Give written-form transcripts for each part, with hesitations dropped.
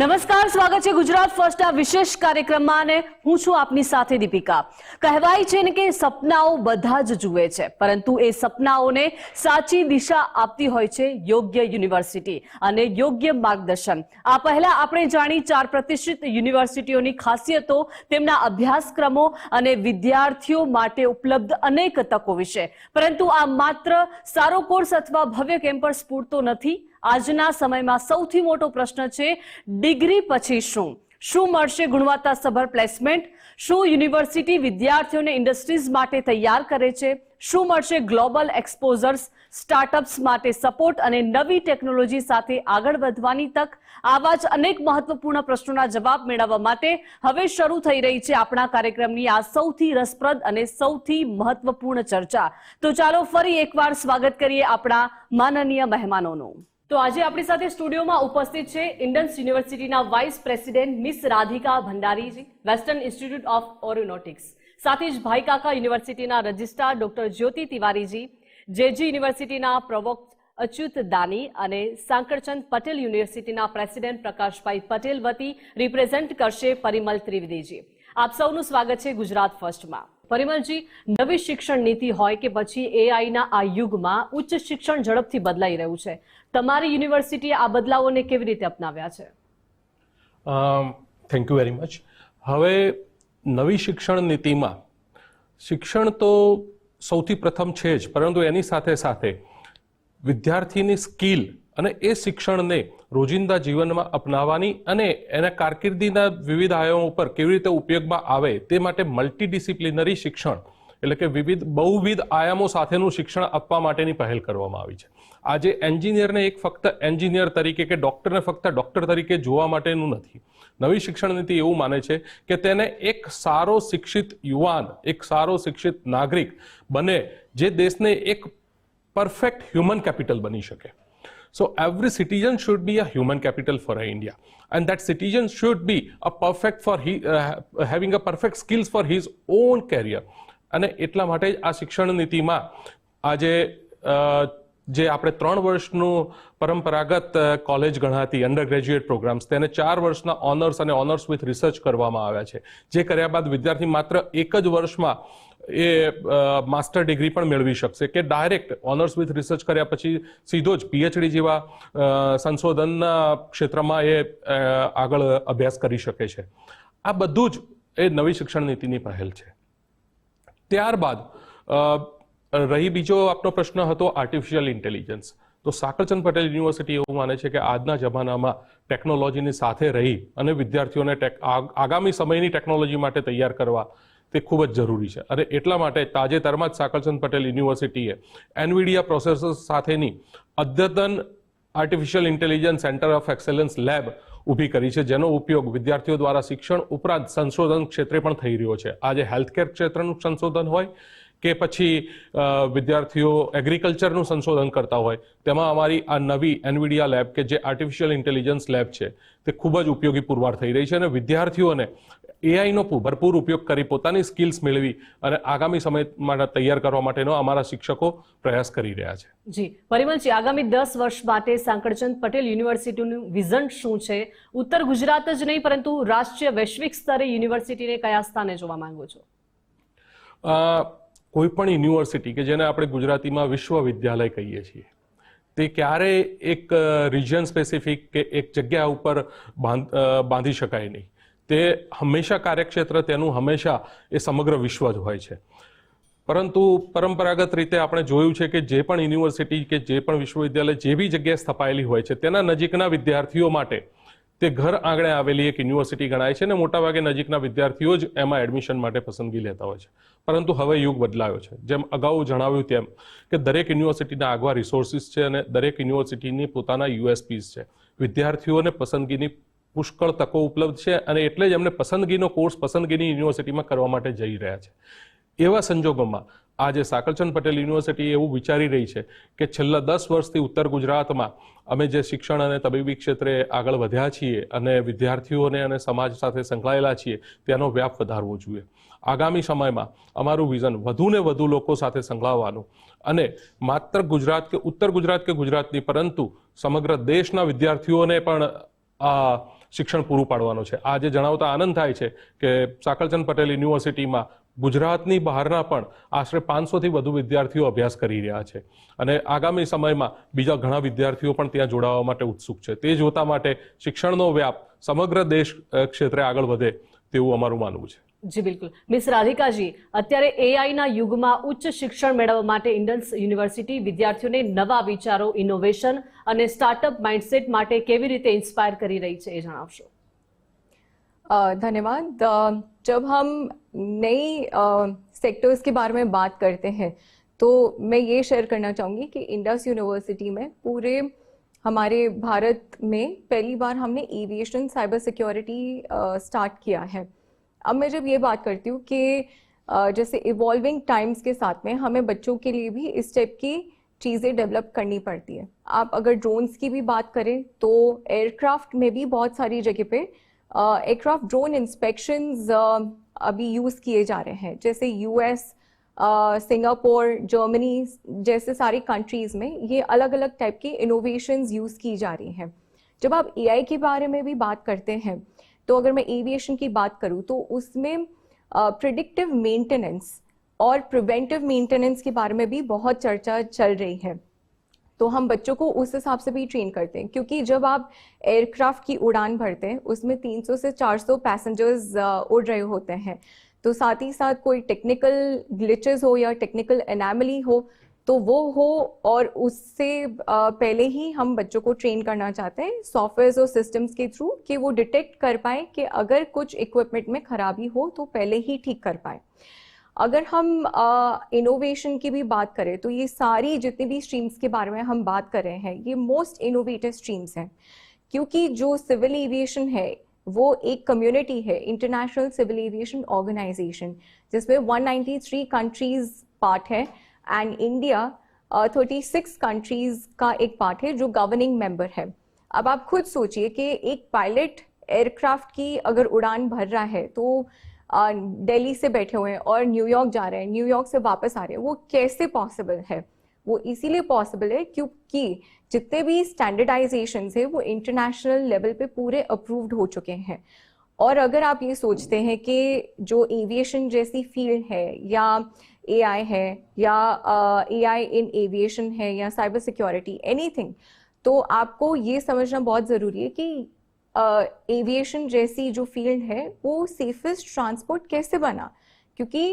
નમસ્કાર, સ્વાગત છે ગુજરાત ફર્સ્ટ આ વિશેષ કાર્યક્રમમાં અને હું છું આપની સાથે દીપિકા। કહેવાય છે ને કે સપનાઓ બધા જ જુએ છે, પરંતુ એ સપનાઓને સાચી દિશા આપતી હોય છે યોગ્ય યુનિવર્સિટી અને યોગ્ય માર્ગદર્શન। આ પહેલા આપણે જાણી 4 પ્રતિષ્ઠિત યુનિવર્સિટીઓની ખાસિયતો, તેમના અભ્યાસક્રમો અને વિદ્યાર્થીઓ માટે ઉપલબ્ધ અનેક તકો વિશે। પરંતુ આ માત્ર સારો કોર્સ અથવા ભવ્ય કેમ્પસ પૂરતો નથી। આજના સમયમાં સૌથી મોટો પ્રશ્ન છે ડિગ્રી પછી શું મળશે? ગુણવત્તાસભર પ્લેસમેન્ટ? શું યુનિવર્સિટી વિદ્યાર્થીઓને ઇન્ડસ્ટ્રીઝ માટે તૈયાર કરે છે? શું મળશે ગ્લોબલ એક્સપોઝર્સ, સ્ટાર્ટઅપ્સ માટે સપોર્ટ અને નવી ટેકનોલોજી સાથે આગળ વધવાની તક? આવા જ અનેક મહત્વપૂર્ણ પ્રશ્નોના જવાબ મેળવવા માટે હવે શરૂ થઈ રહી છે આપણા કાર્યક્રમની આ સૌથી રસપ્રદ અને સૌથી મહત્વપૂર્ણ ચર્ચા। તો ચાલો ફરી એકવાર સ્વાગત કરીએ આપણા માનનીય મહેમાનોનું। તો આજે આપણી સાથે સ્ટુડિયોમાં ઉપસ્થિત છે ઇન્ડસ યુનિવર્સિટીના vice president miss Radhika Bhandariji, Western Institute of Aeronautics, સાથે જ ભાઈ કાકા યુનિવર્સિટીના રજિસ્ટ્રાર ડોક્ટર જ્યોતિ તિવારીજી, જેજી યુનિવર્સિટીના પ્રવક્ત અચ્યુત દાની અને સાંકળચંદ પટેલ યુનિવર્સિટીના પ્રેસિડેન્ટ પ્રકાશભાઈ પટેલ વતી રિપ્રેઝેન્ટ કરશે પરિમલ ત્રિવેદીજી। આપ સૌનું સ્વાગત છે ગુજરાત ફર્સ્ટમાં। પરિમલજી, નવી શિક્ષણ નીતિ હોય કે પછી એઆઈના આ યુગમાં ઉચ્ચ શિક્ષણ ઝડપથી બદલાઈ રહ્યું છે, તમારી યુનિવર્સિટીએ આ બદલાવોને કેવી રીતે અપનાવ્યા છે? Thank you very much. હવે નવી શિક્ષણ નીતિમાં શિક્ષણ તો સૌથી પ્રથમ છે જ, પરંતુ એની સાથે સાથે વિદ્યાર્થીની સ્કિલ અને એ શિક્ષણને રોજિંદા જીવનમાં અપનાવવાની અને એના કારકિર્દીના વિવિધ આયામો ઉપર કેવી રીતે ઉપયોગમાં આવે તે માટે મલ્ટીડિસિપ્લિનરી શિક્ષણ એટલે કે બહુવિધ આયામો સાથેનું શિક્ષણ આપવા માટેની પહેલ કરવામાં આવી છે। આજે એન્જિનિયરને ફક્ત એન્જિનિયર તરીકે કે ડોક્ટરને ફક્ત ડોક્ટર તરીકે જોવા માટેનું નથી। નવી શિક્ષણ નીતિ એવું માને છે કે તેને એક સારો શિક્ષિત યુવાન, એક સારો શિક્ષિત નાગરિક બને જે દેશને એક પરફેક્ટ હ્યુમન કેપિટલ બની શકે। So every citizen should be a human capital for India, and that citizen should be having a perfect skills for his own career. અને એટલા માટે જ આ શિક્ષણ નીતિમાં આજે જે આપણે 3 વર્ષનું પરંપરાગત કોલેજ ગણાતી અંડર ગ્રેજ્યુએટ પ્રોગ્રામ્સ, તેને 4 વર્ષના ઓનર્સ અને ઓનર્સ વિથ રિસર્ચ કરવામાં આવ્યા છે, જે કર્યા બાદ વિદ્યાર્થી માત્ર 1 જ વર્ષમાં એ માસ્ટર ડિગ્રી પણ મેળવી શકશે કે ડાયરેક્ટ ઓનર્સ વિથ રિસર્ચ કર્યા પછી સીધો જ પીએચડી જેવા સંશોધનના ક્ષેત્રમાં એ આગળ અભ્યાસ કરી શકે છે। આ બધું જ એ નવી શિક્ષણ નીતિની પહેલ છે। ત્યારબાદ રહી બીજો આપનો પ્રશ્ન હતો આર્ટિફિશિયલ ઇન્ટેલિજન્સ, તો સાંકળચંદ પટેલ યુનિવર્સિટી એવું માને છે કે આજના જમાનામાં ટેકનોલોજીની સાથે રહી અને વિદ્યાર્થીઓને આગામી સમયની ટેકનોલોજી માટે તૈયાર કરવા તે ખૂબ જ જરૂરી છે। અને એટલા માટે તાજેતરમાં જ સાંકળચંદ પટેલ યુનિવર્સિટીએ એનવીડિયા પ્રોસેસર સાથેની અદ્યતન artificial intelligence centre of excellence lab ઊભી કરી છે, જેનો ઉપયોગ વિદ્યાર્થીઓ દ્વારા શિક્ષણ ઉપરાંત સંશોધન ક્ષેત્રે પણ થઈ રહ્યો છે। આજે હેલ્થકેર ક્ષેત્રનું સંશોધન હોય કે પછી વિદ્યાર્થીઓ એગ્રીકલ્ચરનું સંશોધન કરતા હોય, તેમાં અમારી આ નવી એનવીડિયા લેબ કે જે આર્ટિફિશિયલ ઇન્ટેલિજન્સ લેબ છે તે ખૂબ જ ઉપયોગી પુરવાર થઈ રહી છે અને વિદ્યાર્થીઓને એઆઈનો ભરપૂર ઉપયોગ કરી પોતાની સ્કિલ્સ મેળવી અને આગામી સમય માટે તૈયાર કરવા માટેનો અમારા શિક્ષકો પ્રયાસ કરી રહ્યા છે। જી પરિમલજી, આગામી 10 વર્ષ માટે સાંકળચંદ પટેલ યુનિવર્સિટીનું વિઝન શું છે? ઉત્તર ગુજરાત જ નહીં પરંતુ રાષ્ટ્રીય વૈશ્વિક સ્તરે યુનિવર્સિટીને કયા સ્થાને જોવા માંગો છો? કોઈ પણ યુનિવર્સિટી કે જેને આપણે ગુજરાતીમાં વિશ્વવિદ્યાલય કહીએ છીએ, તે ક્યારેય એક રિજિયન સ્પેસિફિક કે એક જગ્યા ઉપર બાંધી શકાય નહીં। તે હંમેશા કાર્યક્ષેત્ર તેનું હંમેશા એ સમગ્ર વિશ્વ જ હોય છે। પરંતુ પરંપરાગત રીતે આપણે જોયું છે કે જે પણ યુનિવર્સિટી કે જે પણ વિશ્વવિદ્યાલય જે બી જગ્યાએ સ્થપાયેલી હોય છે, તેના નજીકના વિદ્યાર્થીઓ માટે તે ઘર આંગણે આવેલી એક યુનિવર્સિટી ગણાય છે અને મોટાભાગે નજીકના વિદ્યાર્થીઓ જ એમાં એડમિશન માટે પસંદગી લેતા હોય છે। પરંતુ હવે યુગ બદલાયો છે। જેમ અગાઉ જણાવ્યું તેમ કે દરેક યુનિવર્સિટીના આગવા રિસોર્સિસ છે અને દરેક યુનિવર્સિટીની પોતાના યુએસપીસ છે। વિદ્યાર્થીઓને પસંદગીની પુષ્કળ તકો ઉપલબ્ધ છે અને એટલે જ એમને પસંદગીનો કોર્સ પસંદગીની યુનિવર્સિટીમાં કરવા માટે જઈ રહ્યા છે। એવા સંજોગોમાં આજે સાંકળચંદ પટેલ યુનિવર્સિટી એવું વિચારી રહી છે કે છેલ્લા 10 વર્ષથી ઉત્તર ગુજરાતમાં અમે જે શિક્ષણ અને તબીબી ક્ષેત્રે આગળ વધ્યા છીએ અને વિદ્યાર્થીઓને અને સમાજ સાથે સંકળાયેલા છીએ, તેનો વ્યાપ વધારવો જોઈએ। આગામી સમયમાં અમારું વિઝન વધુને વધુ લોકો સાથે સંકળાવવાનું અને માત્ર ગુજરાત કે ઉત્તર ગુજરાત કે ગુજરાતની પરંતુ સમગ્ર દેશના વિદ્યાર્થીઓને પણ શિક્ષણ પૂરું પાડવાનો છે. આજે જણાવતા આનંદ થાય છે કે સાકલચંદ પટેલ યુનિવર્સિટીમાં ગુજરાતની બહારના પણ આશરે 500થી વધુ વિદ્યાર્થીઓ અભ્યાસ કરી રહ્યા છે અને આગામી સમયમાં બીજા ઘણા વિદ્યાર્થીઓ પણ ત્યાં જોડાવા માટે ઉત્સુક છે. તે જોતા માટે શિક્ષણનો વ્યાપ સમગ્ર દેશ ક્ષેત્રે આગળ વધે તેવું અમારું માનવું છે. જી બિલકુલ. મિસ રાધિકાજી, અત્યારે એઆઈના યુગમાં ઉચ્ચ શિક્ષણ મેળવવા માટે ઇન્ડસ યુનિવર્સિટી વિદ્યાર્થીઓને નવા વિચારો, ઇનોવેશન અને સ્ટાર્ટઅપ માઇન્ડસેટ માટે કેવી રીતે ઇન્સ્પાયર કરી રહી છે એ જણાવશો. धन्यवाद. जब हम नई सेक्टर्स के बारे में बात करते हैं तो मैं ये शेयर करना चाहूँगी कि इंडस यूनिवर्सिटी में पूरे हमारे भारत में पहली बार हमने एविएशन साइबर सिक्योरिटी स्टार्ट किया है. अब मैं जब ये बात करती हूँ कि जैसे इवॉल्विंग टाइम्स के साथ में हमें बच्चों के लिए भी इस टाइप की चीज़ें डेवलप करनी पड़ती है. आप अगर ड्रोन्स की भी बात करें तो एयरक्राफ्ट में भी बहुत सारी जगह पे एयरक्राफ्ट ड्रोन इंस्पेक्शंस अभी यूज़ किए जा रहे हैं. जैसे यूएस, सिंगापुर, जर्मनी जैसे सारी कंट्रीज़ में ये अलग अलग टाइप की इनोवेशंस यूज़ की जा रही हैं. जब आप एआई के बारे में भी बात करते हैं तो अगर मैं एविएशन की बात करूँ तो उसमें प्रिडिक्टिव मेंटेनेंस और प्रिवेंटिव मेंटेनेंस के बारे में भी बहुत चर्चा चल रही है. तो हम बच्चों को उस हिसाब से भी ट्रेन करते हैं, क्योंकि जब आप एयरक्राफ्ट की उड़ान भरते हैं उसमें 300 से 400 पैसेंजर्स उड़ रहे होते हैं. तो साथ ही साथ कोई टेक्निकल ग्लिचेस हो या टेक्निकल एनैमली हो तो वो हो, और उससे पहले ही हम बच्चों को ट्रेन करना चाहते हैं सॉफ्टवेयर और सिस्टम्स के थ्रू कि वो डिटेक्ट कर पाए कि अगर कुछ इक्विपमेंट में खराबी हो तो पहले ही ठीक कर पाए. अगर हम इनोवेशन की भी बात करें तो ये सारी जितनी भी स्ट्रीम्स के बारे में हम बात कर रहे हैं ये मोस्ट इनोवेटिव स्ट्रीम्स हैं, क्योंकि जो सिविल एविएशन है वो एक कम्युनिटी है, इंटरनेशनल सिविल एविएशन ऑर्गेनाइजेशन, जिसमें 193 कंट्रीज पार्ट है एंड इंडिया 36 कंट्रीज का एक पार्ट है जो गवर्निंग मेंबर है. अब आप खुद सोचिए कि एक पायलट एयरक्राफ्ट की अगर उड़ान भर रहा है तो दिल्ली से बैठे हुए हैं और न्यूयॉर्क जा रहे हैं, न्यूयॉर्क से वापस आ रहे हैं, वो कैसे पॉसिबल है? वो इसीलिए पॉसिबल है क्योंकि जितने भी स्टैंडर्डाइजेशंस है वो इंटरनेशनल लेवल पे पूरे अप्रूव्ड हो चुके हैं. और अगर आप ये सोचते हैं कि जो एविएशन जैसी फील्ड है या एआई है या एआई इन एविएशन है या साइबर सिक्योरिटी एनीथिंग, तो आपको ये समझना बहुत ज़रूरी है कि एविएशन जैसी जो फील्ड है वो सेफेस्ट ट्रांसपोर्ट कैसे बना. क्योंकि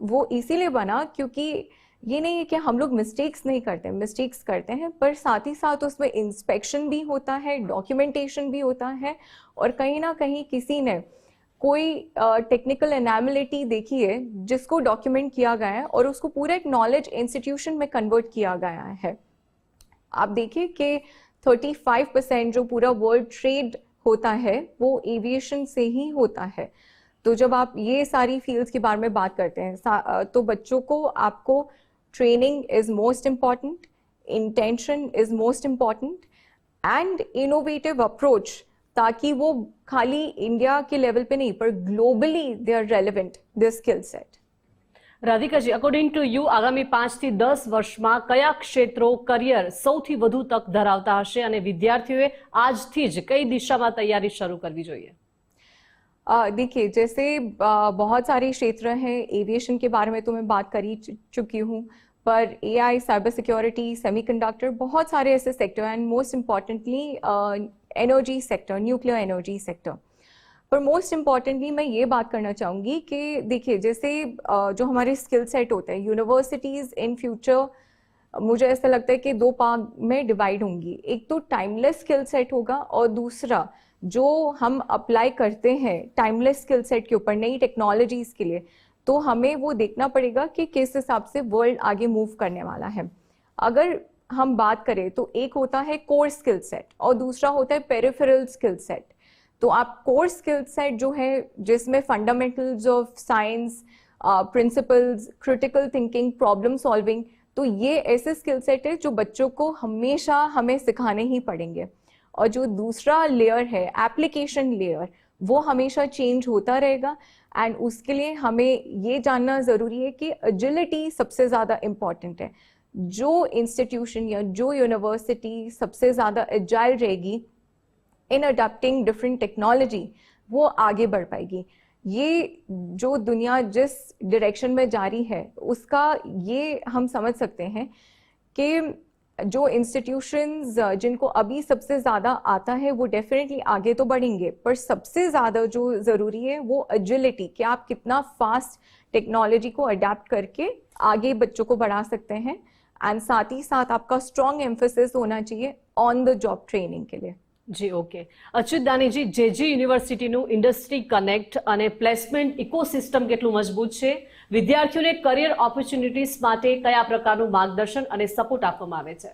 वो इसीलिए बना क्योंकि ये नहीं है कि हम लोग मिस्टेक्स नहीं करते, मिस्टेक्स करते हैं, पर साथ ही साथ उसमें इंस्पेक्शन भी होता है, डॉक्यूमेंटेशन भी होता है, और कहीं ना कहीं किसी ने कोई टेक्निकल एनैमलिटी देखी है जिसको डॉक्यूमेंट किया गया है और उसको पूरा एक नॉलेज इंस्टीट्यूशन में कन्वर्ट किया गया है. आप देखिए कि 35% जो पूरा वर्ल्ड ट्रेड होता है वो एविएशन से ही होता है. तो जब आप ये सारी फील्ड्स के बारे में बात करते हैं तो बच्चों को आपको training is most important, intention is most important and innovative approach, ताकि वो खाली इंडिया के लेवल पे नहीं पर globally they are relevant this skill set. Radhikaji, according to you આગામી 5 થી 10 વર્ષમાં કયા ક્ષેત્રો કરિયર સૌથી વધુ તક ધરાવતા હશે અને વિદ્યાર્થીઓએ આજથી જ કઈ દિશામાં તૈયારી શરૂ કરવી જોઈએ? देखिए, जैसे बहुत सारे क्षेत्र हैं, एविएशन के बारे में तो मैं बात कर ही चुकी हूँ, पर एआई, साइबर सिक्योरिटी, सेमीकंडक्टर, बहुत सारे ऐसे sector and most importantly energy sector, nuclear energy sector. पर मोस्ट इम्पॉर्टेंटली मैं ये बात करना चाहूँगी कि देखिए, जैसे जो हमारे स्किल सेट होते हैं, यूनिवर्सिटीज़ इन फ्यूचर मुझे ऐसा लगता है कि 2 भाग में डिवाइड होंगी. एक तो टाइमलेस स्किल सेट होगा और दूसरा जो हम अप्लाई करते हैं टाइमलेस स्किल सेट के ऊपर नई टेक्नोलॉजीज़ के लिए, तो हमें वो देखना पड़ेगा कि किस हिसाब से वर्ल्ड आगे मूव करने वाला है. अगर हम बात करें तो एक होता है कोर स्किल सेट और दूसरा होता है पेरिफेरल स्किल सेट. तो आप कोर स्किल सेट जो है जिसमें fundamentals of science, principles, critical thinking, problem solving, तो ये ऐसे स्किल सेट है जो बच्चों को हमेशा हमें सिखाने ही पड़ेंगे. और जो दूसरा लेयर है एप्लीकेशन लेयर, वो हमेशा चेंज होता रहेगा एंड उसके लिए हमें ये जानना ज़रूरी है कि एजिलिटी सबसे ज़्यादा इम्पॉर्टेंट है. जो इंस्टीट्यूशन या जो यूनिवर्सिटी सबसे ज़्यादा एजाइल रहेगी इन अडॉप्टिंग डिफरेंट टेक्नोलॉजी वो आगे बढ़ पाएगी। ये जो दुनिया जिस डायरेक्शन में जा रही है उसका ये हम समझ सकते हैं कि जो इंस्टीट्यूशंस जिनको अभी सबसे ज़्यादा आता है वो डेफिनेटली आगे तो बढ़ेंगे, पर सबसे ज़्यादा जो ज़रूरी है वो एजिलिटी, कि आप कितना फास्ट टेक्नोलॉजी को अडेप्ट करके आगे बच्चों को बढ़ा सकते हैं। एंड साथ ही साथ आपका स्ट्रॉन्ग एम्फेसिस होना चाहिए ऑन द जॉब ट्रेनिंग के लिए। જી ઓકે, અચ્યુત દાનીજી, જેજી યુનિવર્સિટીનું ઇન્ડસ્ટ્રી કનેક્ટ અને પ્લેસમેન્ટ ઇકોસિસ્ટમ કેટલું મજબૂત છે? વિદ્યાર્થીઓને કરિયર ઓપોર્ચ્યુનિટીઝ માટે કયા પ્રકારનું માર્ગદર્શન અને સપોર્ટ આપવામાં આવે છે?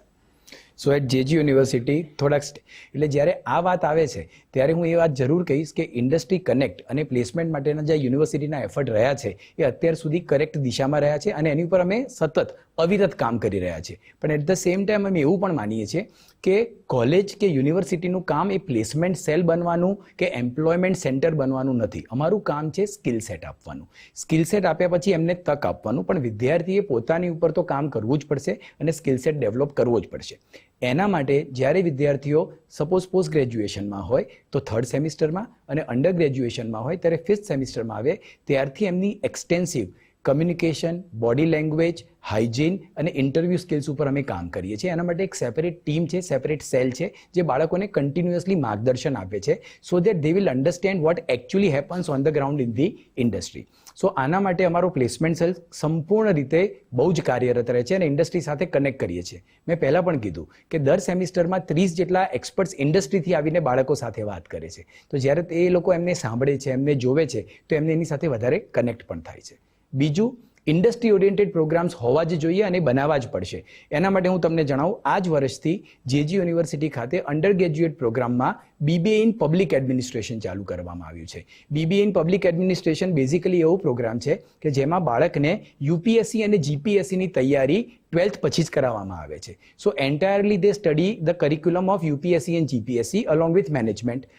સો એટ જેજી યુનિવર્સિટી એટલે જ્યારે આ વાત આવે છે ત્યારે હું એ વાત જરૂર કહીશ કે ઇન્ડસ્ટ્રી કનેક્ટ અને પ્લેસમેન્ટ માટેના જે યુનિવર્સિટીના એફર્ટ રહ્યા છે એ અત્યાર સુધી કરેક્ટ દિશામાં રહ્યા છે અને એની ઉપર અમે સતત અવિરત કામ કરી રહ્યા છીએ. પણ એટ ધ સેમ ટાઈમ અમે એવું પણ માનીએ છીએ કે કોલેજ કે યુનિવર્સિટીનું કામ એ પ્લેસમેન્ટ સેલ બનવાનું કે એમ્પ્લોયમેન્ટ સેન્ટર બનવાનું નથી. અમારું કામ છે સ્કિલ સેટ આપવાનું. સ્કિલ સેટ આપ્યા પછી એમને તક આપવાનું, પણ વિદ્યાર્થીએ પોતાની ઉપર તો કામ કરવું જ પડશે અને સ્કિલ સેટ ડેવલપ કરવો જ પડશે. એના માટે જ્યારે વિદ્યાર્થીઓ સપોઝ પોસ્ટ ગ્રેજ્યુએશનમાં હોય તો 3rd સેમિસ્ટરમાં અને અંડર ગ્રેજ્યુએશનમાં હોય ત્યારે 5th સેમિસ્ટરમાં આવે ત્યારથી એમની extensive communication, body language, hygiene અને ઇન્ટરવ્યૂ સ્કિલ્સ ઉપર અમે કામ કરીએ છીએ. એના માટે એક સેપરેટ ટીમ છે, સેપરેટ સેલ છે જે બાળકોને કન્ટિન્યુઅસલી માર્ગદર્શન આપે છે so that they will understand what actually happens on the ground in the industry. So આના માટે અમારો પ્લેસમેન્ટ સેલ સંપૂર્ણ રીતે બહુ જ કાર્યરત રહે છે અને ઇન્ડસ્ટ્રી સાથે કનેક્ટ કરીએ છીએ. મેં પહેલાં પણ કીધું કે દર સેમિસ્ટરમાં 30 જેટલા એક્સપર્ટ્સ ઇન્ડસ્ટ્રીથી આવીને બાળકો સાથે વાત કરે છે. તો જ્યારે એ લોકો એમને સાંભળે છે, એમને જોવે છે તો એમને એની સાથે વધારે કનેક્ટ પણ થાય છે. બીજું, ઇન્ડસ્ટ્રી ઓરિએન્ટેડ પ્રોગ્રામ્સ હોવા જ જોઈએ અને બનાવવા જ પડશે. એના માટે હું તમને જણાવું, આ જ વર્ષથી જેજી યુનિવર્સિટી ખાતે અંડર ગ્રેજ્યુએટ પ્રોગ્રામમાં BBA ઇન પબ્લિક એડમિનિસ્ટ્રેશન ચાલુ કરવામાં આવ્યું છે. BBA in public administration basically એવો પ્રોગ્રામ છે કે જેમાં બાળકને UPSC અને GPSCની તૈયારી 12th પછી જ કરાવવામાં આવે છે. So entirely they study the curriculum of UPSC and GPSC along with management.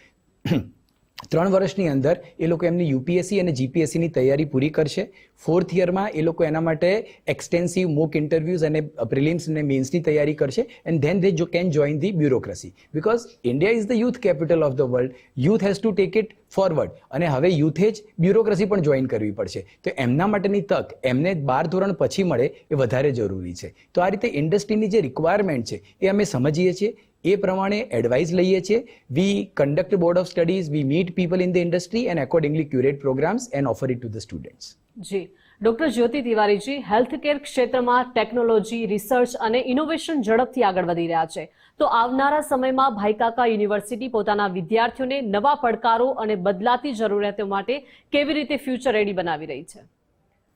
3 વર્ષની અંદર એ લોકો એમની UPSC અને GPSCની તૈયારી પૂરી કરશે. 4th યરમાં એ લોકો એના માટે એક્સટેન્સિવ મોક ઇન્ટરવ્યૂઝ અને પ્રિલિમ્સ અને મેન્સની તૈયારી કરશે and then they can join the bureaucracy. Because India is the youth capital of the world. Youth has to take it forward અને હવે યુથે જ બ્યુરોક્રસી પણ જોઈન કરવી પડશે. તો એમના માટેની તક એમને 12 ધોરણ પછી મળે એ વધારે જરૂરી છે. તો આ રીતે ઇન્ડસ્ટ્રીની જે રિક્વાયરમેન્ટ છે એ અમે સમજીએ છીએ, એ પ્રમાણે એડવાઇસ લઈએ છીએ. We conduct board of studies, we meet people in the industry and accordingly curate programmes and offer it to the students. જી ડોક્ટર જ્યોતિ તિવારીજી, હેલ્થકેર ક્ષેત્રમાં ટેકનોલોજી, રિસર્ચ અને ઇનોવેશન ઝડપથી આગળ વધી રહ્યા છે. તો આવનારા સમયમાં ભાઈકાકા યુનિવર્સિટી પોતાના વિદ્યાર્થીઓને નવા પડકારો અને બદલાતી જરૂરિયાતો માટે કેવી રીતે ફ્યુચર રેડી બનાવી રહી છે?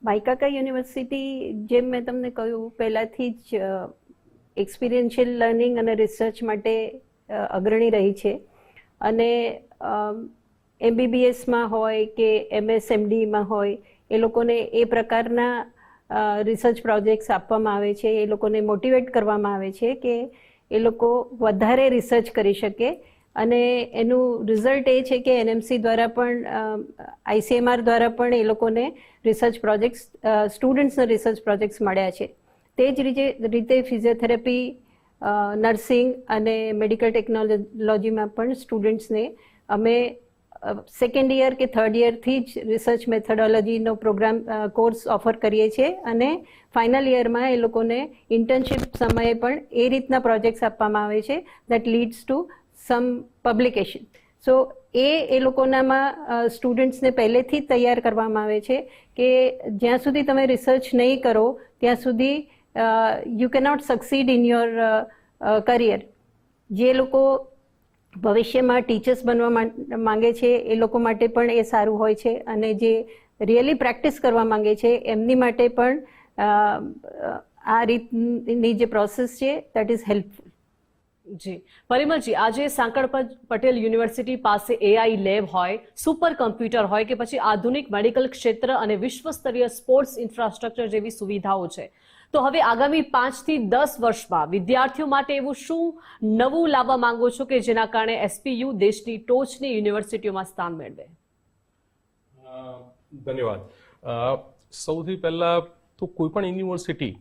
ભાઈકાકા યુનિવર્સિટી, જેમ મેં તમને કહ્યું, પહેલાંથી જ એક્સપિરિયન્શિયલ લર્નિંગ અને રિસર્ચ માટે અગ્રણી રહી છે અને MBBSમાં હોય કે MSMDમાં હોય એ લોકોને એ પ્રકારના રિસર્ચ પ્રોજેક્ટ્સ આપવામાં આવે છે. એ લોકોને મોટિવેટ કરવામાં આવે છે કે એ લોકો વધારે રિસર્ચ કરી શકે અને એનું રિઝલ્ટ એ છે કે NMC દ્વારા પણ, ICMR દ્વારા પણ એ લોકોને રિસર્ચ પ્રોજેક્ટ્સ, સ્ટુડન્ટ્સને રિસર્ચ પ્રોજેક્ટ્સ મળ્યા છે. તે જ રીતે ફિઝિયોથેરાપી, નર્સિંગ અને મેડિકલ ટેકનોલોજીમાં પણ સ્ટુડન્ટ્સને અમે 2nd યર કે 3rd યરથી જ રિસર્ચ મેથોડોલોજીનો પ્રોગ્રામ કોર્સ ઓફર કરીએ છીએ અને ફાઇનલ યરમાં એ લોકોને ઇન્ટર્નશિપ સમયે પણ એ રીતના પ્રોજેક્ટ્સ આપવામાં આવે છે that leads to some publication. So એ લોકોનામાં સ્ટુડન્ટ્સને પહેલેથી જ તૈયાર કરવામાં આવે છે કે જ્યાં સુધી તમે રિસર્ચ નહીં કરો ત્યાં સુધી you cannot succeed in your career. જે લોકો ભવિષ્યમાં ટીચર્સ બનવા માંગે છે એ લોકો માટે પણ એ સારું હોય છે અને જે રિયલી પ્રેક્ટિસ કરવા માંગે છે એમની માટે પણ આ રીતની જે પ્રોસેસ છે દેટ ઇઝ હેલ્પફુલ. જી પરિમલજી, આજે સાંકળ પટેલ યુનિવર્સિટી પાસે AI લેબ હોય, સુપર કમ્પ્યુટર હોય કે પછી આધુનિક મેડિકલ ક્ષેત્ર અને વિશ્વસ્તરીય સ્પોર્ટ્સ ઇન્ફ્રાસ્ટ્રક્ચર જેવી સુવિધાઓ છે. તો હવે આગામી 5 થી 10 વર્ષમાં વિદ્યાર્થીઓ માટે એવું શું નવું લાવવા માંગો છો કે જેના કારણે SPU દેશની ટોચની યુનિવર્સિટીઓમાં સ્થાન મેળવે? ધન્યવાદ. સૌથી પહેલા તો કોઈ પણ યુનિવર્સિટી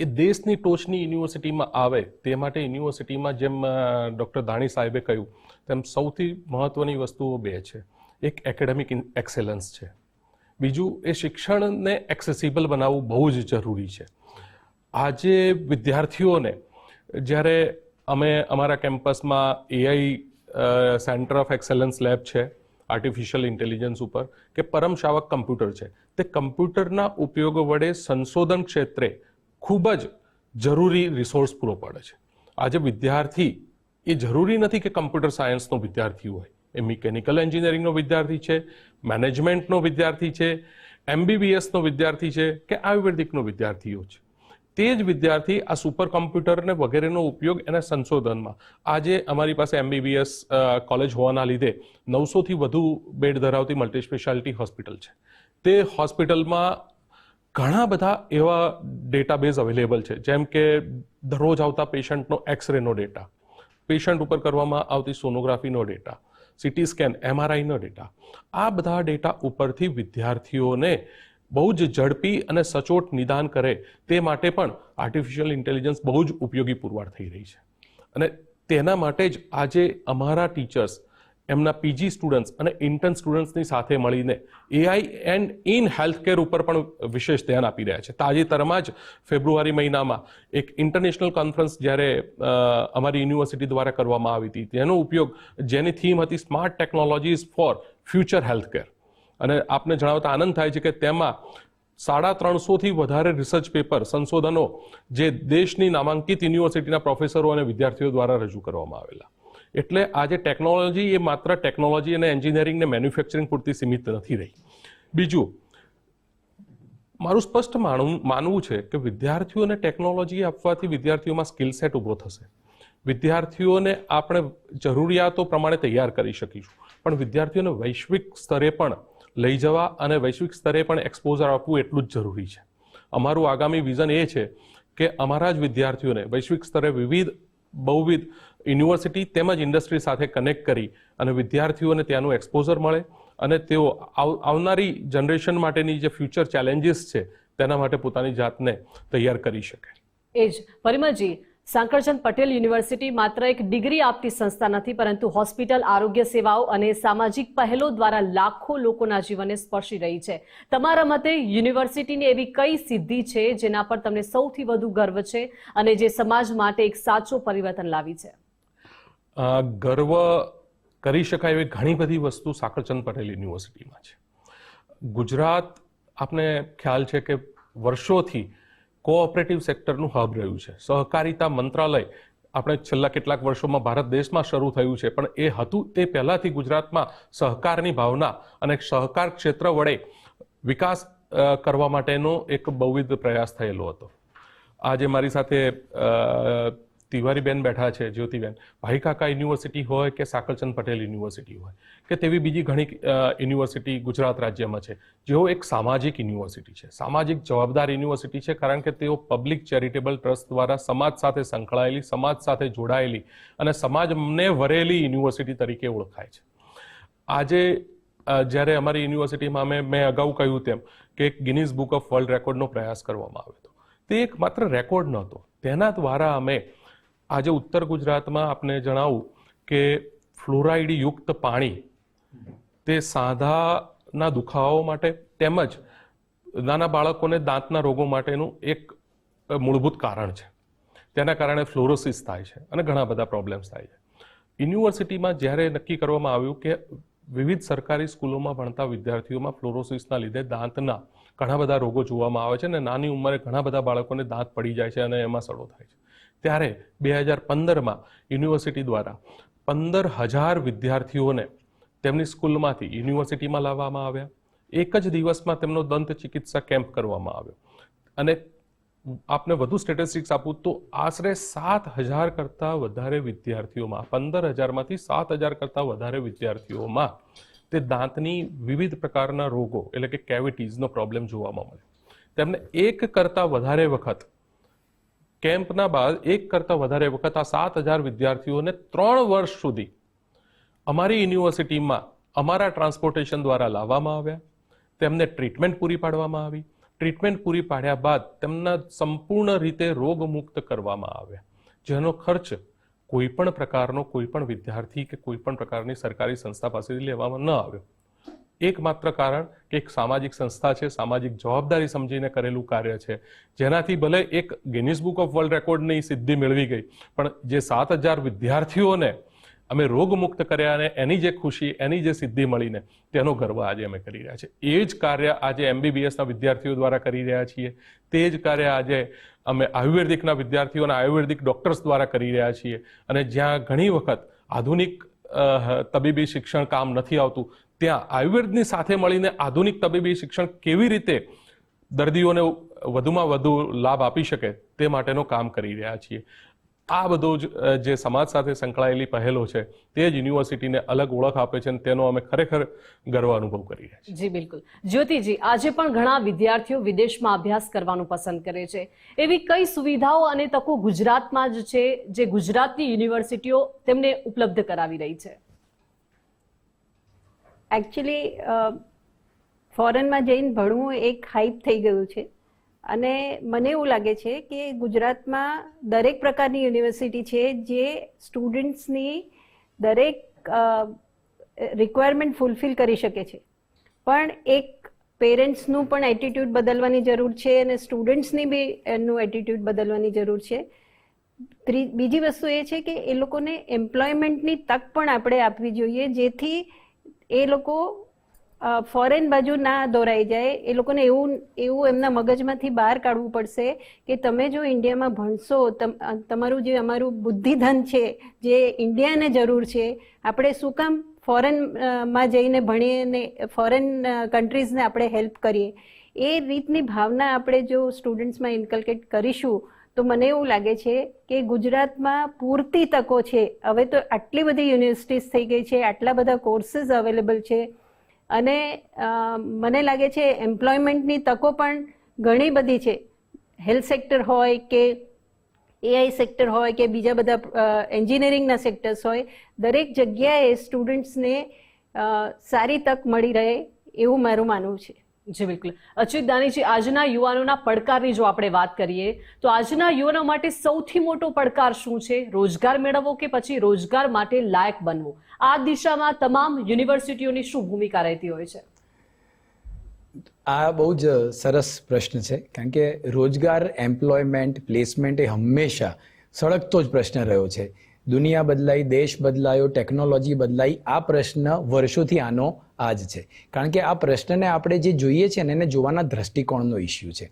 એ દેશની ટોચની યુનિવર્સિટીમાં આવે તે માટે યુનિવર્સિટીમાં જેમ ડૉક્ટર ધાણી સાહેબે કહ્યું તેમ સૌથી મહત્ત્વની વસ્તુઓ બે છે. એક એકેડેમિક એક્સેલન્સ છે, બીજું એ શિક્ષણને એક્સેસિબલ બનાવવું બહુ જ જરૂરી છે. આજે વિદ્યાર્થીઓને જ્યારે અમે અમારા કેમ્પસમાં AI centre of excellence lab છે આર્ટિફિશિયલ ઇન્ટેલિજન્સ ઉપર, કે પરમ શાવક કમ્પ્યુટર છે, તે કમ્પ્યુટરના ઉપયોગ વડે સંશોધન ક્ષેત્રે ખૂબ જ જરૂરી રિસોર્સ પૂરો પાડે છે. આજે વિદ્યાર્થી એ જરૂરી નથી કે કમ્પ્યુટર સાયન્સનો વિદ્યાર્થી હોય, એ મિકેનિકલ એન્જિનિયરિંગનો વિદ્યાર્થી છે, મેનેજમેન્ટનો વિદ્યાર્થી છે, MBBSનો વિદ્યાર્થી છે કે આયુર્વેદિકનો વિદ્યાર્થીઓ છે. તે જ વિદ્યાર્થી આ સુપર કમ્પ્યુટરને વગેરેનો ઉપયોગ એના સંશોધનમાં, આજે અમારી પાસે MBBS કોલેજ હોવાના લીધે 900થી વધુ બેડ ધરાવતી મલ્ટી સ્પેશિયાલિટી હોસ્પિટલ છે. તે હોસ્પિટલમાં ઘણા બધા એવા ડેટાબેઝ અવેલેબલ છે, જેમ કે દરરોજ આવતા પેશન્ટનો એક્સરેનો ડેટા, પેશન્ટ ઉપર કરવામાં આવતી સોનોગ્રાફીનો ડેટા, CT સ્કેન, MRIનો ડેટા. આ બધા ડેટા ઉપરથી વિદ્યાર્થીઓને બહુ જ ઝડપી અને સચોટ નિદાન કરે તે માટે પણ આર્ટિફિશિયલ ઇન્ટેલિજન્સ બહુ જ ઉપયોગી પુરવાર થઈ રહી છે. અને તેના માટે જ આજે અમારા ટીચર્સ એમના PG સ્ટુડન્ટ્સ અને ઇન્ટર્ન સ્ટુડન્ટ્સની સાથે મળીને AI એન્ડ ઇન હેલ્થકેર ઉપર પણ વિશેષ ધ્યાન આપી રહ્યા છે. તાજેતરમાં જ ફેબ્રુઆરી મહિનામાં એક ઇન્ટરનેશનલ કોન્ફરન્સ જ્યારે અમારી યુનિવર્સિટી દ્વારા કરવામાં આવી હતી, તેનો ઉપયોગ, જેની થીમ હતી સ્માર્ટ ટેકનોલોજીઝ ફોર ફ્યુચર હેલ્થકેર. અને આપને જણાવતા આનંદ થાય છે કે તેમાં 350થી વધારે રિસર્ચ પેપર, સંશોધનો જે દેશની નામાંકિત યુનિવર્સિટીના પ્રોફેસરો અને વિદ્યાર્થીઓ દ્વારા રજૂ કરવામાં આવેલા. એટલે આજે ટેકનોલોજી એ માત્ર ટેકનોલોજી અને એન્જિનિયરિંગ ને મેન્યુફેક્ચરિંગ પૂરતી સીમિત નથી રહી. બીજું, મારું સ્પષ્ટ માનવું છે કે વિદ્યાર્થીઓને ટેકનોલોજી આપવાથી વિદ્યાર્થીઓમાં સ્કિલ સેટ ઊભો થશે. વિદ્યાર્થીઓને આપણે જરૂરિયાતો પ્રમાણે તૈયાર કરી શકીશું, પણ વિદ્યાર્થીઓને વૈશ્વિક સ્તરે પણ લઈ જવા અને વૈશ્વિક સ્તરે પણ એક્સપોઝર આપવું એટલું જ જરૂરી છે. અમારું આગામી વિઝન એ છે કે અમારા જ વિદ્યાર્થીઓને વૈશ્વિક સ્તરે બહુવિધ યુનિવર્સિટી તેમજ ઇન્ડસ્ટ્રી સાથે કનેક્ટ કરી અને વિદ્યાર્થીઓને ત્યાંનું એક્સપોઝર મળે અને તેઓ આવનારી જનરેશન માટેની જે ફ્યુચર ચેલેન્જીસ છે તેના માટે પોતાની જાતને તૈયાર કરી શકે. એ જ પરિમલજી, સાંકળચંદ પટેલ યુનિવર્સિટી માત્ર એક ડિગ્રી આપતી સંસ્થા નથી, પરંતુ હોસ્પિટલ, આરોગ્ય સેવાઓ અને સામાજિક પહેલો દ્વારા લાખો લોકોના જીવનને સ્પર્શી રહી છે. તમારા મતે યુનિવર્સિટીની એવી કઈ સિદ્ધિ છે જેના પર તમને સૌથી વધુ ગર્વ છે અને જે સમાજ માટે એક સાચો પરિવર્તન લાવી છે? ગર્વ કરી શકાય એવી ઘણી બધી વસ્તુ સાંકળચંદ પટેલ યુનિવર્સિટીમાં છે. ગુજરાત, આપને ખ્યાલ છે કે વર્ષોથી કોઓપરેટિવ સેક્ટરનું હબ રહ્યું છે. સહકારિતા મંત્રાલય આપણે છેલ્લા કેટલાક વર્ષોમાં ભારત દેશમાં શરૂ થયું છે, પણ એ હતું તે પહેલાંથી ગુજરાતમાં સહકારની ભાવના અને સહકાર ક્ષેત્ર વડે વિકાસ કરવા માટેનો એક બહુવિધ પ્રયાસ થયેલો હતો. આજે મારી સાથે તિવારીબેન બેઠા છે, જ્યોતિબેન. ભાઈકાકા યુનિવર્સિટી હોય કે સાંકળચંદ પટેલ યુનિવર્સિટી હોય કે તેવી બીજી ઘણી યુનિવર્સિટી ગુજરાત રાજ્યમાં છે, જેઓ એક સામાજિક યુનિવર્સિટી છે, સામાજિક જવાબદાર યુનિવર્સિટી છે, કારણ કે તેઓ પબ્લિક ચેરિટેબલ ટ્રસ્ટ દ્વારા સમાજ સાથે સંકળાયેલી, સમાજ સાથે જોડાયેલી અને સમાજને વરેલી યુનિવર્સિટી તરીકે ઓળખાય છે. આજે જ્યારે અમારી યુનિવર્સિટીમાં મેં અગાઉ કહ્યું તેમ કે એક ગિનીઝ બુક ઓફ વર્લ્ડ રેકોર્ડનો પ્રયાસ કરવામાં આવ્યો હતો. તે એક માત્ર રેકોર્ડ નહોતો, તેના દ્વારા અમે આજે ઉત્તર ગુજરાતમાં આપને જણાવું કે ફ્લોરાઇડ યુક્ત પાણી તે સાંધાના દુખાવાઓ માટે તેમજ નાના બાળકોને દાંતના રોગો માટેનું એક મૂળભૂત કારણ છે. તેના કારણે ફ્લોરોસિસ થાય છે અને ઘણા બધા પ્રોબ્લેમ્સ થાય છે. યુનિવર્સિટીમાં જ્યારે નક્કી કરવામાં આવ્યું કે વિવિધ સરકારી સ્કૂલોમાં ભણતા વિદ્યાર્થીઓમાં ફ્લોરોસિસના લીધે દાંતના ઘણા બધા રોગો જોવામાં આવે છે અને નાની ઉંમરે ઘણા બધા બાળકોને દાંત પડી જાય છે અને એમાં સડો થાય છે. ત્યારે 2015માં યુનિવર્સિટી દ્વારા 15,000 વિદ્યાર્થીઓને તેમની સ્કૂલમાંથી યુનિવર્સિટીમાં લાવવામાં આવ્યા. એક જ દિવસમાં તેમનો દંત ચિકિત્સા કેમ્પ કરવામાં આવ્યો અને આપને વધુ સ્ટેટિસ્ટિક્સ આપું તો આશરે 7,000 કરતાં વધારે વિદ્યાર્થીઓમાં, 15,000માંથી 7,000 કરતાં વધારે વિદ્યાર્થીઓમાં તે દાંતની વિવિધ પ્રકારના રોગો એટલે કે કેવિટીઝનો પ્રોબ્લેમ જોવામાં મળ્યો. તેમને એક કરતાં વધારે વખત કેમ્પના બાદ એક કરતાં વધારે વખત આ 7,000 વિદ્યાર્થીઓને 3 વર્ષ સુધી અમારી યુનિવર્સિટીમાં અમારા ટ્રાન્સપોર્ટેશન દ્વારા લાવવામાં આવ્યા. તેમને ટ્રીટમેન્ટ પૂરી પાડવામાં આવી. ટ્રીટમેન્ટ પૂરી પાડ્યા બાદ તેમના સંપૂર્ણ રીતે રોગમુક્ત કરવામાં આવે, જેનો ખર્ચ કોઈ પણ પ્રકારનો કોઈ પણ વિદ્યાર્થી કે કોઈ પણ પ્રકારની સરકારી સંસ્થા પાસેથી લેવામાં ન આવ્યો. એકમાત્ર કારણ કે એક સામાજિક સંસ્થા છે, સામાજિક જવાબદારી સમજીને કરેલું કાર્ય છે, જેનાથી ભલે એક ગિનિસ બુક ઓફ વર્લ્ડ રેકોર્ડની સિદ્ધિ મેળવી ગઈ, પણ જે 7,000 વિદ્યાર્થીઓને અમે રોગમુક્ત કર્યા અને એની જે ખુશી, એની જે સિદ્ધિ મળીને તેનો ગર્વ આજે અમે કરી રહ્યા છીએ. એ જ કાર્ય આજે MBBSના વિદ્યાર્થીઓ દ્વારા કરી રહ્યા છીએ. તે જ કાર્ય આજે અમે આયુર્વેદિકના વિદ્યાર્થીઓ અને આયુર્વેદિક ડોક્ટર્સ દ્વારા કરી રહ્યા છીએ. અને જ્યાં ઘણી વખત આધુનિક તબીબી શિક્ષણ કામ નથી આવતું, ત્યાં આયુર્વેદની સાથે મળીને આધુનિક તબીબી શિક્ષણ કેવી રીતે દર્દીઓને વધુમાં વધુ લાભ આપી શકે તે માટેનું કામ કરી રહ્યા છીએ. આ બધો જ જે સમાજ સાથે સંકળાયેલી પહેલો છે તે જ યુનિવર્સિટીને અલગ ઓળખ આપે છે અને તેનો અમે ખરેખર ગર્વ અનુભવ કરી રહ્યા છીએ. જી બિલકુલ. જ્યોતિજી, આજે પણ ઘણા વિદ્યાર્થીઓ વિદેશમાં અભ્યાસ કરવાનું પસંદ કરે છે. એવી કઈ સુવિધાઓ અને તકો ગુજરાતમાં જ છે જે ગુજરાતની યુનિવર્સિટીઓ તેમને ઉપલબ્ધ કરાવી રહી છે? એકચ્યુઅલી ફોરેનમાં જઈને ભણવું એક હાઇપ થઈ ગયું છે અને મને એવું લાગે છે કે ગુજરાતમાં દરેક પ્રકારની યુનિવર્સિટી છે જે સ્ટુડન્ટ્સની દરેક રિક્વાયરમેન્ટ ફૂલફિલ કરી શકે છે. પણ એક પેરેન્ટ્સનું પણ એટીટ્યૂડ બદલવાની જરૂર છે અને સ્ટુડન્ટ્સની બી એનું એટીટ્યૂડ બદલવાની જરૂર છે. બીજી વસ્તુ એ છે કે એ લોકોને એમ્પ્લોયમેન્ટની તક પણ આપણે આપવી જોઈએ, જેથી એ લોકો ફોરેન બાજુ ના દોરાઈ જાય. એ લોકોને એવું એમના મગજમાંથી બહાર કાઢવું પડશે કે તમે જો ઇન્ડિયામાં ભણશો, તમારું જે અમારું બુદ્ધિધન છે જે ઇન્ડિયાને જરૂર છે, આપણે શું કામ ફોરેનમાં જઈને ભણીએ ને ફોરેન કન્ટ્રીઝને આપણે હેલ્પ કરીએ. એ રીતની ભાવના આપણે જો સ્ટુડન્ટ્સમાં ઇન્કલ્કેટ કરીશું તો મને એવું લાગે છે કે ગુજરાતમાં પૂરતી તકો છે. હવે તો આટલી બધી યુનિવર્સિટીઝ થઈ ગઈ છે, આટલા બધા કોર્સીસ અવેલેબલ છે અને મને લાગે છે એમ્પ્લોયમેન્ટની તકો પણ ઘણી બધી છે. હેલ્થ સેક્ટર હોય કે AI સેક્ટર હોય કે બીજા બધા એન્જિનિયરિંગના સેક્ટર્સ હોય, દરેક જગ્યાએ સ્ટુડન્ટ્સને સારી તક મળી રહે એવું મારું માનવું છે. જી બિલકુલ. અચ્યુત દાનીજી, આજના યુવાનોના પડકારની જો આપણે વાત કરીએ તો આજના યુવાનો માટે સૌથી મોટો પડકાર શું છે? રોજગાર મેળવવો કે પછી રોજગાર માટે લાયક બનવું? આ દિશામાં તમામ યુનિવર્સિટીઓની શું ભૂમિકા રહેતી હોય છે? આ બહુ જ સરસ પ્રશ્ન છે, કારણ કે રોજગાર, એમ્પ્લોયમેન્ટ, પ્લેસમેન્ટ એ હંમેશા સળગતો જ પ્રશ્ન રહ્યો છે. દુનિયા બદલાઈ, દેશ બદલાયો, ટેકનોલોજી બદલાઈ, આ પ્રશ્ન વર્ષોથી આનો આ જ છે. કારણ કે આ પ્રશ્નને આપણે જે જોઈએ છે ને એને જોવાના દ્રષ્ટિકોણનો ઇસ્યુ છે.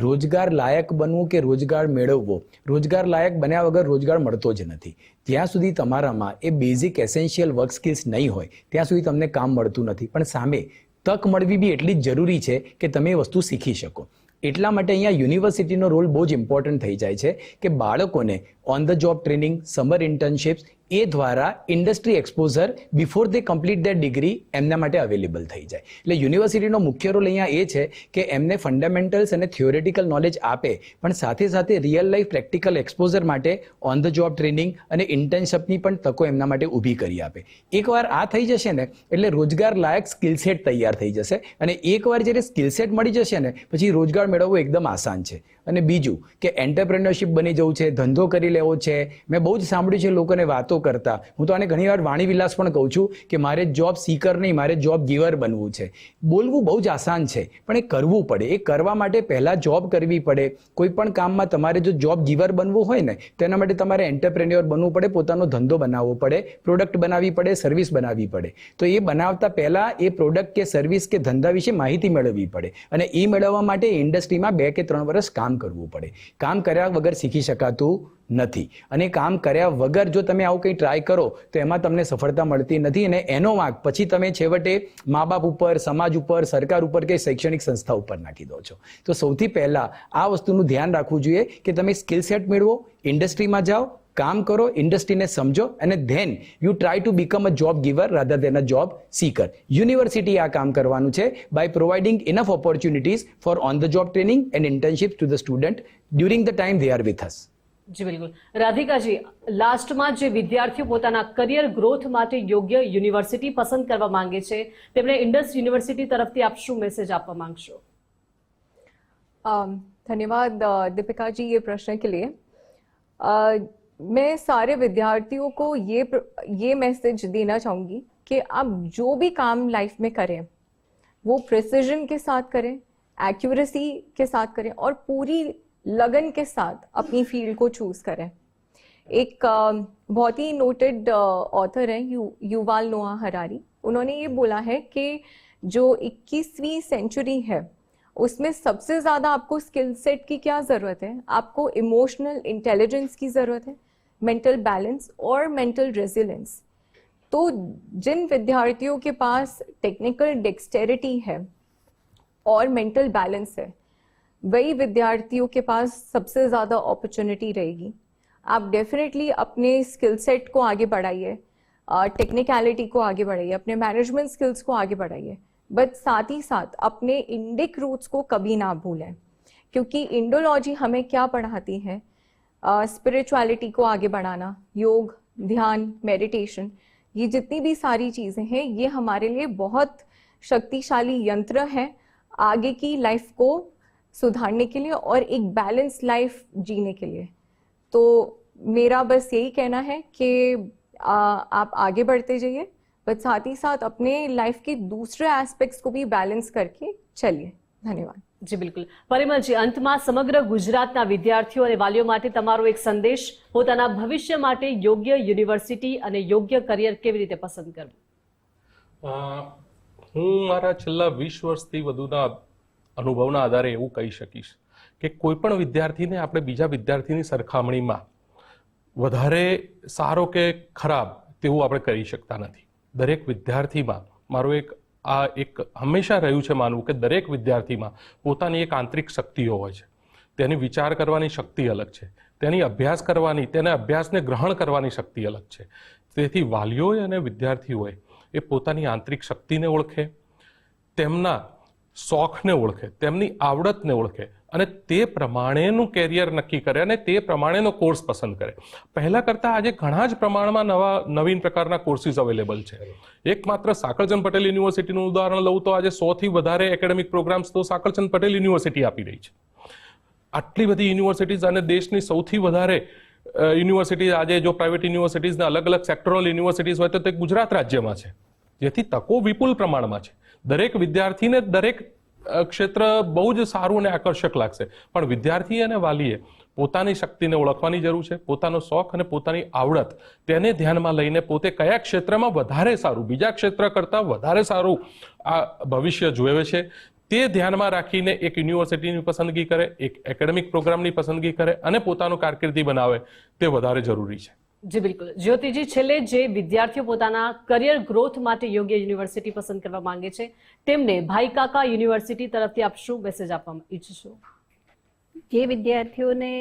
રોજગાર લાયક બનવું કે રોજગાર મેળવવો, રોજગાર લાયક બન્યા વગર રોજગાર મળતો જ નથી. જ્યાં સુધી તમારામાં એ બેઝિક એસેન્શિયલ વર્ક સ્કિલ્સ નહીં હોય ત્યાં સુધી તમને કામ મળતું નથી. પણ સામે તક મળવી બી એટલી જ જરૂરી છે કે તમે એ વસ્તુ શીખી શકો. એટલા માટે અહીંયા યુનિવર્સિટીનો રોલ બહુ જ ઇમ્પોર્ટન્ટ થઈ જાય છે કે બાળકોને on the job training, summer internships એ દ્વારા industry exposure before they complete their degree એમના માટે અવેલેબલ થઈ જાય. એટલે યુનિવર્સિટીનો મુખ્ય રોલ અહીંયા એ છે કે એમને ફંડામેન્ટલ્સ અને થિયોરેટિકલ નોલેજ આપે, પણ સાથે સાથે રિયલ લાઈફ પ્રેક્ટિકલ એક્સપોઝર માટે ઓન ધ જોબ ટ્રેનિંગ અને ઇન્ટર્નશિપની પણ તકો એમના માટે ઊભી કરી આપે. એકવાર આ થઈ જશે ને એટલે રોજગાર લાયક સ્કિલ સેટ તૈયાર થઈ જશે અને એકવાર જ્યારે સ્કિલ સેટ મળી જશે ને પછી રોજગાર મેળવવો એકદમ આસાન છે. અને બીજું કે એન્ટરપ્રેન્યોરશિપ બની જવું છે, ધંધો કરી લેવો છે. મેં બહુ જ સાંભળ્યું છે લોકોને વાતો કરતા, હું તો આને ઘણી વાર વાણી વિલાસ પણ કહું છું કે મારે જોબ સીકર નહીં, મારે જોબ ગીવર બનવું છે. બોલવું બહુ જ આસાન છે પણ એ કરવું પડે. એ કરવા માટે પહેલા જોબ કરવી પડે. કોઈ પણ કામમાં તમારે જો જોબ ગીવર બનવું હોય ને તેના માટે તમારે એન્ટરપ્રેન્યોર બનવું પડે, પોતાનો ધંધો બનાવવો પડે, પ્રોડક્ટ બનાવવી પડે, સર્વિસ બનાવવી પડે. તો એ બનાવતા પહેલા એ પ્રોડક્ટ કે સર્વિસ કે ધંધા વિશે માહિતી મેળવવી પડે અને એ મેળવવા માટે ઇન્ડસ્ટ્રીમાં 2 કે 3 વર્ષ કામ કરવું પડે. કામ કર્યા વગર શીખી શકાતું નથી અને કામ કર્યા વગર જો તમે આવું કંઈ ટ્રાય કરો તો એમાં તમને સફળતા મળતી નથી અને એનો માર્ક પછી તમે છેવટે મા બાપ ઉપર, સમાજ ઉપર, સરકાર ઉપર કે શૈક્ષણિક સંસ્થા ઉપર નાખી દો છો. તો સૌથી પહેલા આ વસ્તુનું ધ્યાન રાખવું જોઈએ કે તમે સ્કિલ સેટ મેળવો, ઇન્ડસ્ટ્રીમાં જાઓ, કામ કરો, ઇન્ડસ્ટ્રીને સમજો અને then you try to become a job giver rather than a job seeker. University આ કામ કરવાનું છે by providing enough opportunities for on the job training and internship to the student during the time they are with us. જી બિલકુલ. રાધિકાજી, લાસ્ટમાં જે વિદ્યાર્થીઓ પોતાના કરિયર ગ્રોથ માટે યોગ્ય યુનિવર્સિટી પસંદ કરવા માંગે છે તેમને ઇન્ડસ યુનિવર્સિટી તરફથી આપ શું મેસેજ આપવા માંગશો? धन्यवाद दीपिका जी ये प्रश्न के लिए। मैं सारे विद्यार्थियों को ये मैसेज देना चाहूँगी कि आप जो भी काम लाइफ में करें वो प्रिसिजन के साथ करें, एक्यूरेसी के साथ करें और पूरी लगन के साथ अपनी फील्ड को चूज़ करें। एक बहुत ही नोटेड ऑथर हैं युवाल नोआ हरारी, उन्होंने ये बोला है कि जो 21वीं सेंचुरी है उसमें सबसे ज़्यादा आपको स्किल सेट की क्या ज़रूरत है, आपको इमोशनल इंटेलिजेंस की ज़रूरत है, मेंटल बैलेंस और मेंटल रेजिलेंस। तो जिन विद्यार्थियों के पास टेक्निकल डेक्सटेरिटी है और मेंटल बैलेंस है, वही विद्यार्थियों के पास सबसे ज़्यादा अपॉर्चुनिटी रहेगी। आप डेफिनेटली अपने स्किल सेट को आगे बढ़ाइए, टेक्निकलिटी को आगे बढ़ाइए, अपने मैनेजमेंट स्किल्स को आगे बढ़ाइए, बट साथ ही साथ अपने इंडिक रूट्स को कभी ना भूलें, क्योंकि इंडोलॉजी हमें क्या पढ़ाती है, स्पिरिचुअलिटी को आगे बढ़ाना, योग, ध्यान, मेडिटेशन, ये जितनी भी सारी चीज़ें हैं ये हमारे लिए बहुत शक्तिशाली यंत्र हैं आगे की लाइफ को सुधारने के लिए और एक बैलेंस लाइफ जीने के लिए। तो मेरा बस यही कहना है कि आप आगे बढ़ते जाइए, बट साथ ही साथ अपने लाइफ के दूसरे एस्पेक्ट्स को भी बैलेंस करके चलिए। धन्यवाद। જી બિલકુલ. પરિમલજી, અંતમાં સમગ્ર ગુજરાતના વિદ્યાર્થીઓ અને વાલીઓ માટે તમારો એક સંદેશ, પોતાના ભવિષ્ય માટે યોગ્ય યુનિવર્સિટી અને યોગ્ય કરિયર કેવી રીતે પસંદ કરવું? હું મારા છેલ્લા 20 વર્ષથી વધુના અનુભવના આધારે એવું કહી શકીશ કે કોઈ પણ વિદ્યાર્થીને આપણે બીજા વિદ્યાર્થીની સરખામણીમાં વધારે સારો કે ખરાબ તેવું આપણે કરી શકતા નથી. દરેક વિદ્યાર્થીમાં મારો એક હંમેશા રહ્યું છે માનવું કે દરેક વિદ્યાર્થીમાં પોતાની એક આંતરિક શક્તિઓ હોય છે. તેની વિચાર કરવાની શક્તિ અલગ છે, તેની અભ્યાસ કરવાની, તેને અભ્યાસને ગ્રહણ કરવાની શક્તિ અલગ છે. તેથી વાલીઓએ અને વિદ્યાર્થીઓએ એ પોતાની આંતરિક શક્તિને ઓળખે, તેમના શોખને ઓળખે, તેમની આવડતને ઓળખે અને તે પ્રમાણેનું કેરિયર નક્કી કરે અને તે પ્રમાણેનો કોર્સ પસંદ કરે. પહેલા કરતાં આજે ઘણા જ પ્રમાણમાં નવીન પ્રકારના કોર્સીસ અવેલેબલ છે. એકમાત્ર સાકળચંદ પટેલ યુનિવર્સિટીનું ઉદાહરણ લઉં તો આજે 100થી વધારે એકેડેમિક પ્રોગ્રામ્સ તો સાકળચંદ પટેલ યુનિવર્સિટી આપી રહી છે. આટલી બધી યુનિવર્સિટીઝ અને દેશની સૌથી વધારે યુનિવર્સિટીઝ આજે જો પ્રાઇવેટ યુનિવર્સિટીઝના અલગ અલગ સેક્ટરલ યુનિવર્સિટીઝ હોય તો તે ગુજરાત રાજ્યમાં છે, જેથી તકો વિપુલ પ્રમાણમાં છે. દરેક વિદ્યાર્થીને દરેક ક્ષેત્ર બહુ જ સારું અને આકર્ષક લાગશે, પણ વિદ્યાર્થી અને વાલીએ પોતાની શક્તિને ઓળખવાની જરૂર છે, પોતાનો શોખ અને પોતાની આવડત તેને ધ્યાનમાં લઈને પોતે કયા ક્ષેત્રમાં વધારે સારું, બીજા ક્ષેત્ર કરતાં વધારે સારું આ ભવિષ્ય જોવે છે તે ધ્યાનમાં રાખીને એક યુનિવર્સિટીની પસંદગી કરે, એક એકેડેમિક પ્રોગ્રામની પસંદગી કરે અને પોતાનો કારકિર્દી બનાવે તે વધારે જરૂરી છે. જી બિલકુલ. જ્યોતિજી, છેલ્લે જે વિદ્યાર્થીઓ પોતાના કરિયર ગ્રોથ માટે યોગ્ય યુનિવર્સિટી પસંદ કરવા માંગે છે તેમને ભાઈ કાકા યુનિવર્સિટી તરફથી આપ શું મેસેજ આપવા ઈચ્છશો? જે વિદ્યાર્થીઓને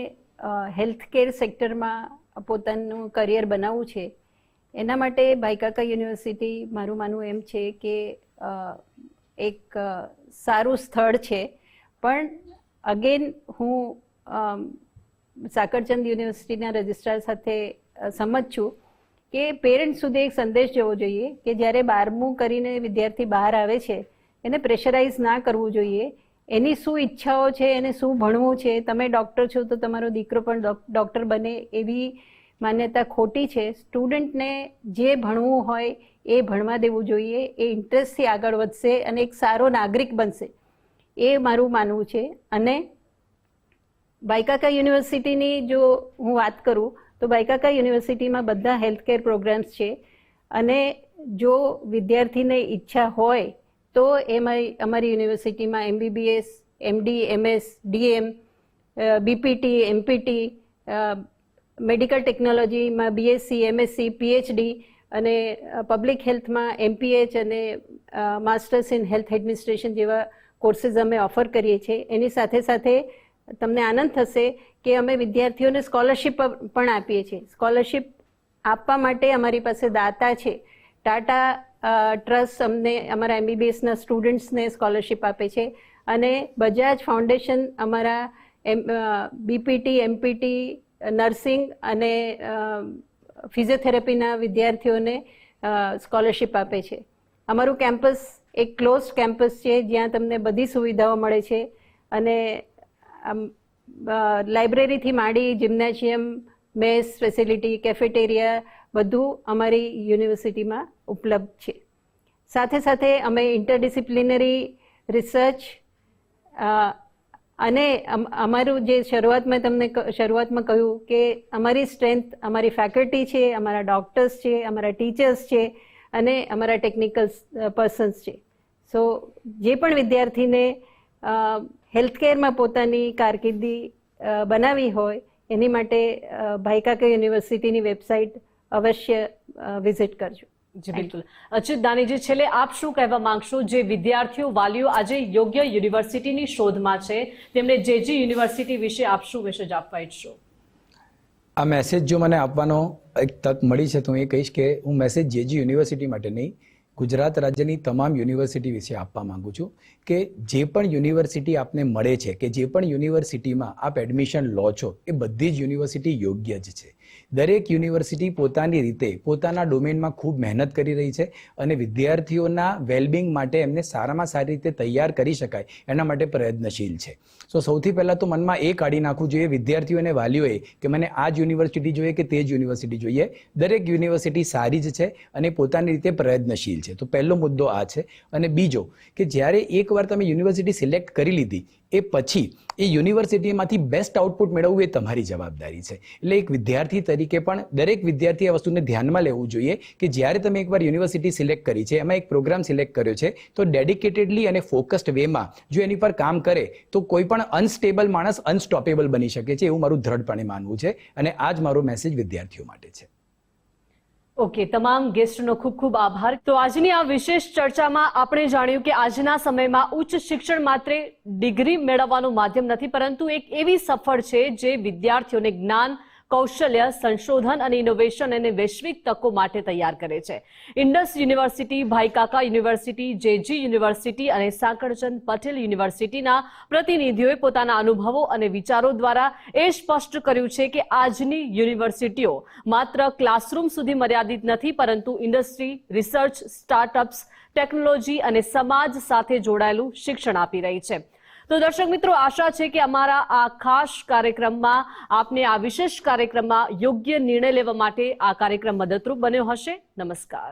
હેલ્થ કેર સેક્ટરમાં પોતાનું કરિયર બનાવવું છે એના માટે ભાઈ કાકા યુનિવર્સિટી મારું માનવું એમ છે કે એક સારું સ્થળ છે. પણ અગેન હું સાકળચંદ યુનિવર્સિટીના રજિસ્ટ્રાર સાથે સમજ છું કે પેરેન્ટ્સ સુધી એક સંદેશ જવો જોઈએ કે જ્યારે 12મું કરીને વિદ્યાર્થી બહાર આવે છે એને પ્રેશરાઇઝ ના કરવું જોઈએ. એની શું ઈચ્છાઓ છે, એને શું ભણવું છે, તમે ડૉક્ટર છો તો તમારો દીકરો પણ ડૉક્ટર બને એવી માન્યતા ખોટી છે. સ્ટુડન્ટને જે ભણવું હોય એ ભણવા દેવું જોઈએ, એ ઇન્ટરેસ્ટથી આગળ વધશે અને એક સારો નાગરિક બનશે, એ મારું માનવું છે. અને ભાઈ કાકા યુનિવર્સિટીની જો હું વાત કરું તો ભાઈ કાકા યુનિવર્સિટીમાં બધા હેલ્થ કેર પ્રોગ્રામ્સ છે અને જો વિદ્યાર્થીને ઈચ્છા હોય તો અમારી યુનિવર્સિટીમાં MBBS, MD, MS, DM, BPT, MPT, medical ટેકનોલોજીમાં BSc, MSc, PhD અને પબ્લિક હેલ્થમાં MPH અને માસ્ટર્સ ઇન હેલ્થ એડમિનિસ્ટ્રેશન જેવા કોર્સીસ અમે ઓફર કરીએ છીએ. એની સાથે સાથે તમને આનંદ થશે કે અમે વિદ્યાર્થીઓને સ્કોલરશિપ પણ આપીએ છીએ. સ્કોલરશિપ આપવા માટે અમારી પાસે દાતા છે. ટાટા ટ્રસ્ટ અમને અમારા MBBSના સ્ટુડન્ટ્સને સ્કોલરશિપ આપે છે અને બજાજ ફાઉન્ડેશન અમારા BPT, MPT, નર્સિંગ અને ફિઝિયોથેરાપીના વિદ્યાર્થીઓને સ્કોલરશિપ આપે છે. અમારું કેમ્પસ એક ક્લોઝ કેમ્પસ છે જ્યાં તમને બધી સુવિધાઓ મળે છે અને લાઇબ્રેરીથી માંડી જિમ્નેશિયમ, મેસ ફેસિલિટી, કેફેટેરિયા બધું અમારી યુનિવર્સિટીમાં ઉપલબ્ધ છે. સાથે સાથે અમે ઇન્ટરડિસિપ્લિનરી રિસર્ચ અને અમારું જે શરૂઆતમાં કહ્યું કે અમારી સ્ટ્રેન્થ અમારી ફેકલ્ટી છે, અમારા ડૉક્ટર્સ છે, અમારા ટીચર્સ છે અને અમારા ટેકનિકલ પર્સન્સ છે. સો જે પણ વિદ્યાર્થીને હેલ્થકેરમાં પોતાની કારકિર્દી બનાવી હોય એની માટે ભાઈકાકા યુનિવર્સિટીની વેબસાઇટ અવશ્ય વિઝિટ કરજો. જી બિલકુલ. અચ્યુત દાનીજી, છેલ્લે આપ શું કહેવા માંગશો જે વિદ્યાર્થીઓ વાલીઓ આજે યોગ્ય યુનિવર્સિટીની શોધમાં છે, તેમને જેજી યુનિવર્સિટી વિશે આપ શું મેસેજ આપવા ઈચ્છશો? આ મેસેજ જો મને આપવાનો એક તક મળી છે તો હું એ કહીશ કે હું મેસેજ જેજી યુનિવર્સિટી માટે નહીં, ગુજરાત રાજ્યની તમામ યુનિવર્સિટી વિશે આપવા માંગુ છું કે જે પણ યુનિવર્સિટી આપને મળે છે કે જે પણ યુનિવર્સિટીમાં આપ એડમિશન લો છો એ બધી જ યુનિવર્સિટી યોગ્ય જ છે. દરેક યુનિવર્સિટી પોતાની રીતે પોતાના ડોમેનમાં ખૂબ મહેનત કરી રહી છે અને વિદ્યાર્થીઓના વેલબિંગ માટે એમને સારામાં સારી રીતે તૈયાર કરી શકાય એના માટે પ્રયત્નશીલ છે. સો સૌથી પહેલાં તો મનમાં એ કાઢી નાખવું જોઈએ વિદ્યાર્થીઓ અને વાલીઓએ કે મને આ જ યુનિવર્સિટી જોઈએ કે તે જ યુનિવર્સિટી જોઈએ. દરેક યુનિવર્સિટી સારી જ છે અને પોતાની રીતે પ્રયત્નશીલ છે. તો પહેલો મુદ્દો આ છે. અને બીજો કે જ્યારે એકવાર તમે યુનિવર્સિટી સિલેક્ટ કરી લીધી એ પછી એ યુનિવર્સિટીમાંથી બેસ્ટ આઉટપુટ મેળવવું એ તમારી જવાબદારી છે. એટલે એક વિદ્યાર્થી તરીકે પણ દરેક વિદ્યાર્થી આ વસ્તુને ધ્યાનમાં લેવું જોઈએ કે જ્યારે તમે એકવાર યુનિવર્સિટી સિલેક્ટ કરી છે, એમાં એક પ્રોગ્રામ સિલેક્ટ કર્યો છે, તો ડેડિકેટેડલી અને ફોકસ્ડ વેમાં જો એની પર કામ કરે તો કોઈ પણ અનસ્ટેબલ માણસ અનસ્ટોપેબલ બની શકે છે, એવું મારું દ્રઢપણે માનવું છે. અને આ જ મારો મેસેજ વિદ્યાર્થીઓ માટે છે. ઓકે, તમામ ગેસ્ટનો ખૂબ ખૂબ આભાર. તો આજની આ વિશેષ ચર્ચામાં આપણે જાણ્યું કે આજના સમયમાં ઉચ્ચ શિક્ષણ માત્ર ડિગ્રી મેળવવાનું માધ્યમ નથી, પરંતુ એક એવી સફળ છે જે વિદ્યાર્થીઓને જ્ઞાન, કૌશલ્ય, સંશોધન અને ઇનોવેશન અને વૈશ્વિક તકો માટે તૈયાર કરે છે. ઇન્ડસ યુનિવર્સિટી, ભાઈકાકા યુનિવર્સિટી, જેજી યુનિવર્સિટી અને સાંકળચંદ પટેલ યુનિવર્સિટીના પ્રતિનિધિઓએ પોતાના અનુભવો અને વિચારો દ્વારા એ સ્પષ્ટ કર્યું છે કે આજની યુનિવર્સિટીઓ માત્ર ક્લાસરૂમ સુધી મર્યાદિત નથી, પરંતુ ઇન્ડસ્ટ્રી, રિસર્ચ, સ્ટાર્ટઅપ્સ, ટેકનોલોજી અને સમાજ સાથે જોડાયેલું શિક્ષણ આપી રહી છે. તો દર્શક મિત્રો, આશા છે કે અમારા આ ખાસ કાર્યક્રમમાં આપને આ વિશેષ કાર્યક્રમમાં યોગ્ય નિર્ણય લેવા માટે આ કાર્યક્રમ મદદરૂપ બન્યો હશે. નમસ્કાર.